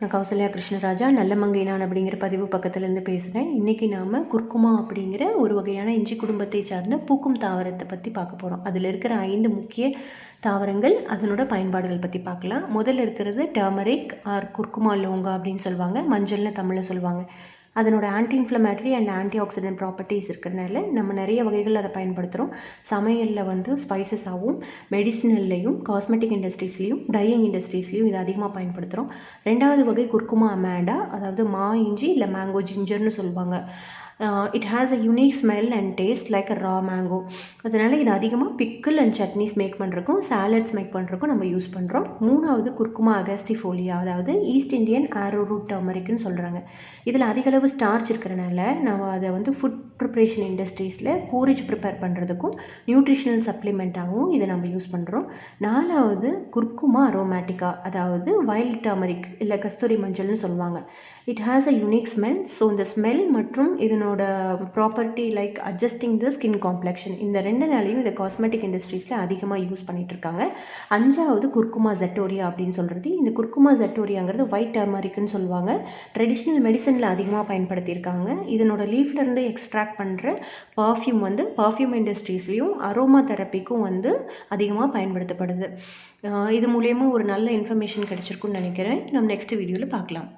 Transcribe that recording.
நான் கௌசல்யா கிருஷ்ணராஜா நல்லமங்கை நான் அப்படிங்கிற பதிவு பக்கத்துலேருந்து பேசுகிறேன். இன்றைக்கி நாம் குர்குமா அப்படிங்கிற ஒரு வகையான இஞ்சி குடும்பத்தை சார்ந்த பூக்கும் தாவரத்தை பற்றி பார்க்க போகிறோம். அதில் இருக்கிற 5 முக்கிய தாவரங்கள், அதனோட பயன்பாடுகள் பற்றி பார்க்கலாம். முதல்ல இருக்கிறது டர்மரிக் ஆர் குர்குமா லோங்கா அப்படின்னு சொல்லுவாங்க, மஞ்சள்னு தமிழில் சொல்லுவாங்க. அதனோட anti inflammatory and anti accident properties இருக்கிறதுனால நம்ம நிறைய வகைகள் அதை பயன்படுத்துகிறோம். சமையலில் வந்து ஸ்பைசஸாகவும், மெடிசினல்லையும், காஸ்மெட்டிக் இண்டஸ்ட்ரீஸ்லையும், டையிங் இண்டஸ்ட்ரீஸ்லையும் இதை அதிகமாக பயன்படுத்துகிறோம். ரெண்டாவது வகை குர்குமா அமேண்டா, அதாவது மா இஞ்சி இல்லை மேங்கோ ஜிஞ்சர்னு சொல்லுவாங்க. It has a unique smell and taste like a raw mango. அதனால் இது அதிகமாக பிக்கிள் அண்ட் சட்னிஸ் மேக் பண்ணுறக்கும், சாலட்ஸ் மேக் பண்ணுறக்கும் நம்ம யூஸ் பண்ணுறோம். மூணாவது குர்குமா அகஸ்திஃபோலியா, அதாவது ஈஸ்ட் இண்டியன் ஆரோ ரூட் டர்மரிக்னு சொல்கிறாங்க. இதில் அதிகளவு ஸ்டார்ச் இருக்கிறனால நம்ம அதை வந்து ஃபுட் ப்ரிப்ரேஷன் இண்டஸ்ட்ரீஸில் போரிஜ் ப்ரிப்பேர் பண்ணுறதுக்கும் நியூட்ரிஷனல் சப்ளிமெண்ட்டாகவும் இதை நம்ம யூஸ் பண்ணுறோம். நாலாவது குர்குமா அரோமேட்டிக்கா, அதாவது வைல்ட் டர்மரிக் இல்லை கஸ்தூரி மஞ்சள்னு சொல்லுவாங்க. It has a unique smell. So இந்த ஸ்மெல் மற்றும் இதனோட property like adjusting the skin complexion, இந்த ரெண்டுனாலையும் இதை காஸ்மெட்டிக் இண்டஸ்ட்ரீஸில் அதிகமாக யூஸ் பண்ணிகிட்ருக்காங்க. அஞ்சாவது குர்குமா ஜெட்டோரியா அப்படின்னு சொல்கிறது. இந்த குர்குமா ஜெட்டோரியாங்கிறது ஒயிட் டர்மரிக்னு சொல்லுவாங்க. ட்ரெடிஷ்னல் மெடிசனில் அதிகமாக பயன்படுத்தியிருக்காங்க. இதனோட லீஃப்லேருந்து எக்ஸ்ட்ராக்ட் பண்ணுற பர்ஃப்யூம் வந்து பர்ஃப்யூம் இண்டஸ்ட்ரீஸ்லேயும் அரோமா தெரப்பிக்கும் வந்து அதிகமாக பயன்படுத்தப்படுது. இது மூலயமா ஒரு நல்ல இன்ஃபர்மேஷன் கிடச்சிருக்குன்னு நினைக்கிறேன். நம்ம நெக்ஸ்ட் வீடியோவில் பார்க்கலாம்.